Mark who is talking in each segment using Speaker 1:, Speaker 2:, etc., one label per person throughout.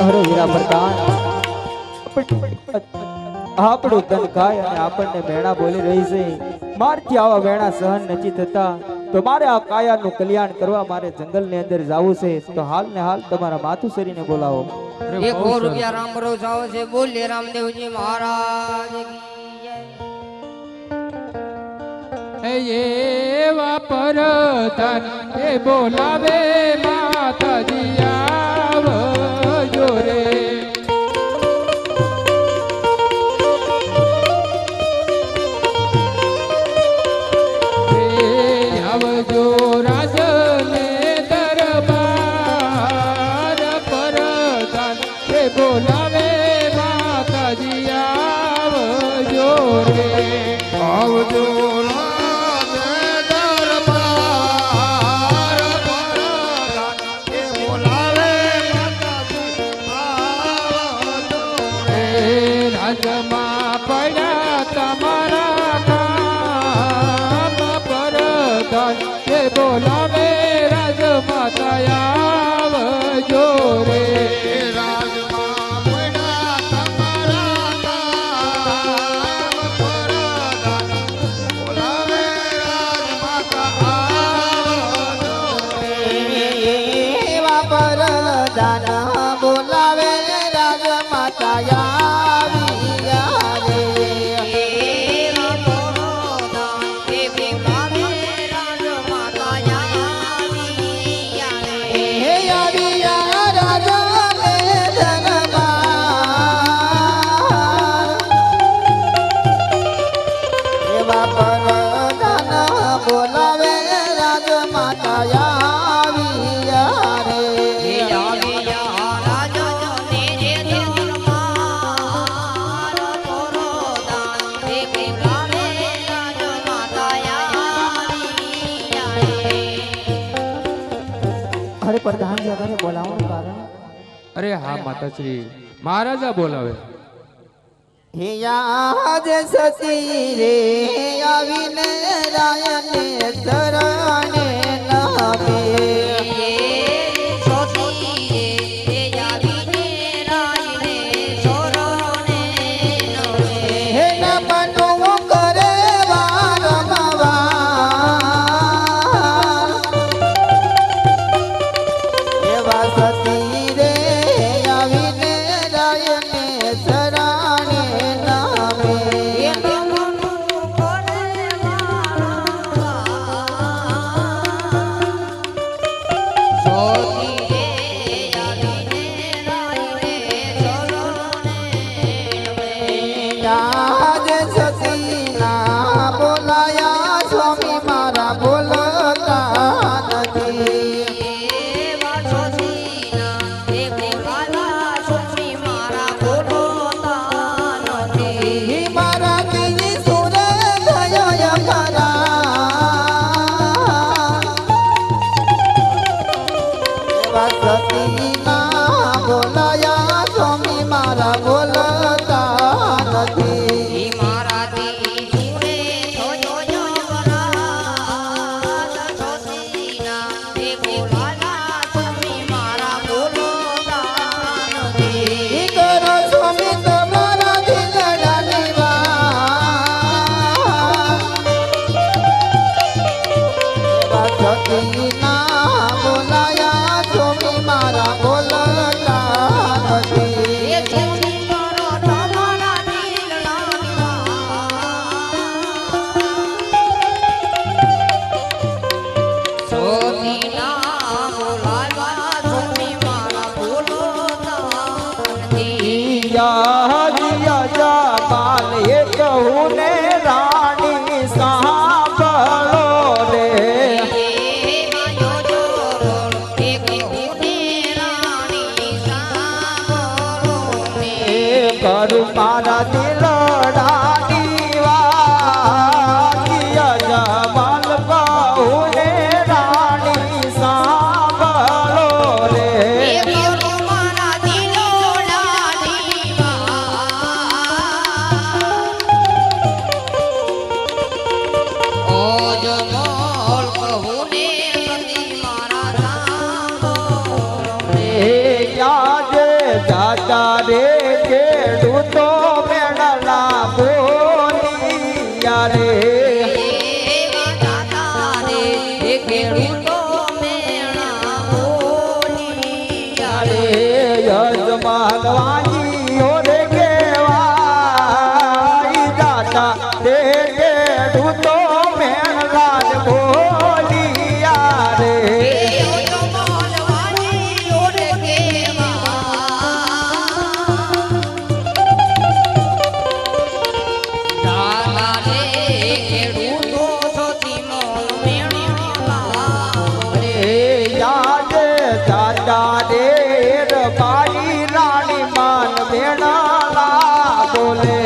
Speaker 1: અરે હીરા પ્રધાન આપણું ધન ખાય અને આપણને વેણા બોલી રહી છે મારથી આવા વેણા સહન નથી થતા તો મારે આ કાયાનું કલ્યાણ કરવા મારે જંગલની અંદર જવું છે તો હાલ ને હાલ તમારા માતુશ્રીને બોલાવો
Speaker 2: ₹100 રામરો જાવ છે બોલે રામદેવજી મહારાજ
Speaker 3: એવા પરધાન એ બોલાવે માતાજી આવજો રે આવજો રાજને દરબાર પરધાન એ બોલાવે માતાજી આવજો રે આવજો રાજમાં પડ્યા તમારા નામ પરધાન એ બોલાવે રાજમાતા આવજો રે રાજમાં પડ્યા તમારા નામ પરધાન બોલાવે રાજમાતા આવજો રે
Speaker 4: એવા પરધાન બોલાવે રાજમાતા
Speaker 1: અરે પ્રધાનજી અગરે બોલાવવાનું કારણ
Speaker 3: અરે હા માતાશ્રી મહારાજા બોલાવે
Speaker 4: હે યાદ સતી રે આવીને રાયને શરણે નામે
Speaker 1: કરું મારા દિલડાની વાતિયા જમાલ બાહુને રાણી સાંભળો રે
Speaker 2: કરું મારા દિલડાની ઓ જમાલ કહુને સતી મારા સાંભળો
Speaker 1: રે યાદ રે ખેડૂતો મેળલા બોલિયા રે
Speaker 2: એવા દાદા રે એ ખેડૂતો મેળા બોલિયા રે
Speaker 1: યજમાન વાંગીઓ રે કેવાય દાતા રે ખેડૂતો મેળલા બોલિયા રે બાઈ રાણી માન વેણાલા બોલે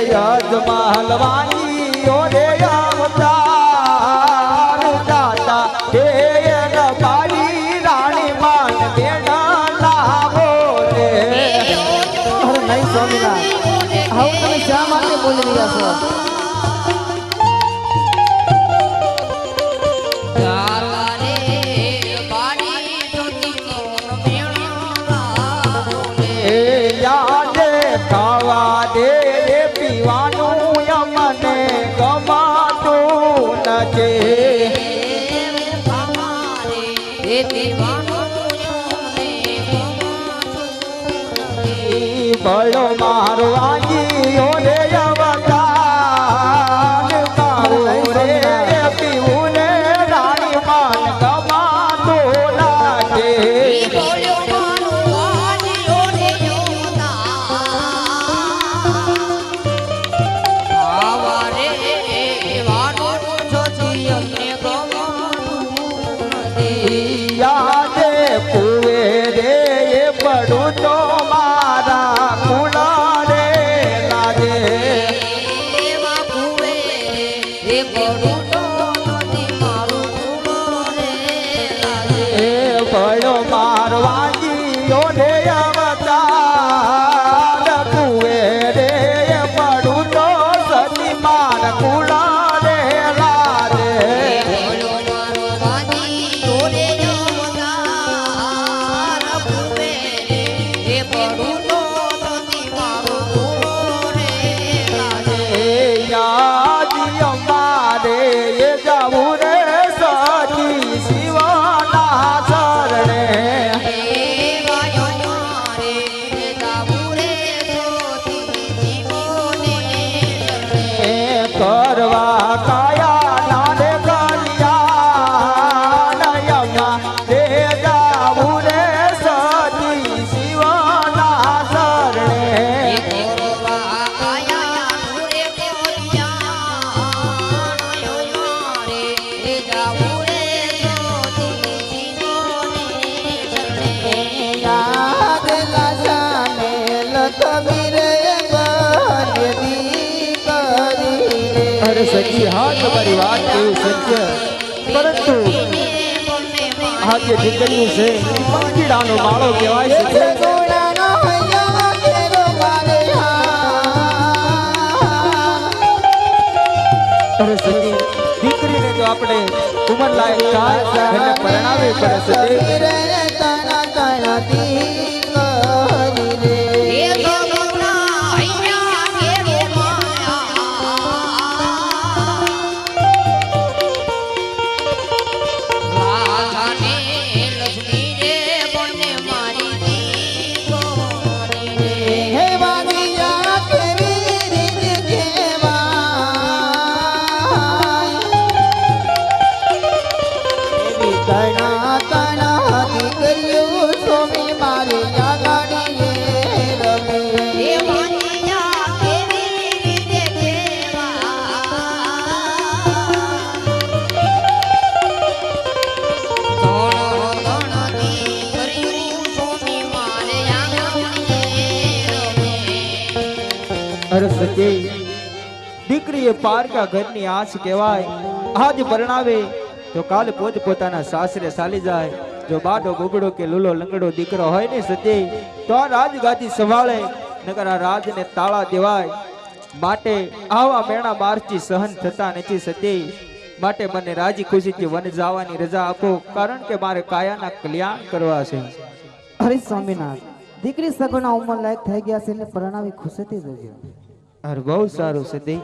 Speaker 1: યજમાન વાણીઓ રે અવતાર દાતા હે બાઈ રાણી માન વેણાલા બોલે
Speaker 4: અરે નહીં સ્વામીનાથ, આવું તમે શા માટે બોલી રહ્યા છો?
Speaker 1: યાદે ખાવા દે રે પીવાનું અમને ગમાતું નથી બળો મારવાજીઓ રે અવતાર મારું રે પીવું ને રાણી માન ગમાતું નથી યાદે કુવે રે એ પડું તો મારા કુળા રે લાગે એ પડો મારવાજીઓ રે અવતાર કુવે રે એ પડું તો સતી માર કુળા રે લાગે યાદી અમારે એ જાવું રે સતી શિવના શરણે કરવા કાયા નાને કલ્યાણ યમા રે જાવું રે સતી શિવના શરણે
Speaker 4: યાદ લાજાને લખબીર બન્યદી કરી રે.
Speaker 1: અરે સખી હા તમારી વાત કેવું સત્ય પરંતુ આજે દીકરીઓ છે પંખીડાનો માળો કહેવાય છે
Speaker 4: ગુણાનો હૈયા કેરો મારે હા.
Speaker 1: અરે સખી દીકરીને જો આપણે ઉંમર લાયક થાય એને પરણાવી પડે છે
Speaker 4: લખબીર તણા તણાથી કરી રે. હે વાગિયા કેવી રીત કહેવાય, એવી તણા તણા દીકરીઓ સ્વામી મારી આગાડીએ રમે.
Speaker 1: અરે સખી દીકરી એ પારકા ઘરની આંચ કહેવાય આજ પરણાવે તો કાલે પોત પોતાના સાસરે ચાલી જાય જો બાડો ગુગડો કે લૂલો લંગડો દીકરો હોય ને સતી તો આ રાજગાદી સંભાળે નકર આ રાજને તાળા દેવાય માટે આવા મેણા મારથી સહન થતા નથી સતી માટે મને રાજી ખુશીથી વન જવાની રજા આપો, કારણ કે મારે કાયાના કલ્યાણ કરવા છે.
Speaker 4: અરે સ્વામિનાથ, દીકરી સગુણા ઉંમર લાયક થઈ ગયા છે, એટલે પરણાવી ખુશીથી જજો.
Speaker 1: અરે બહુ સારું છે.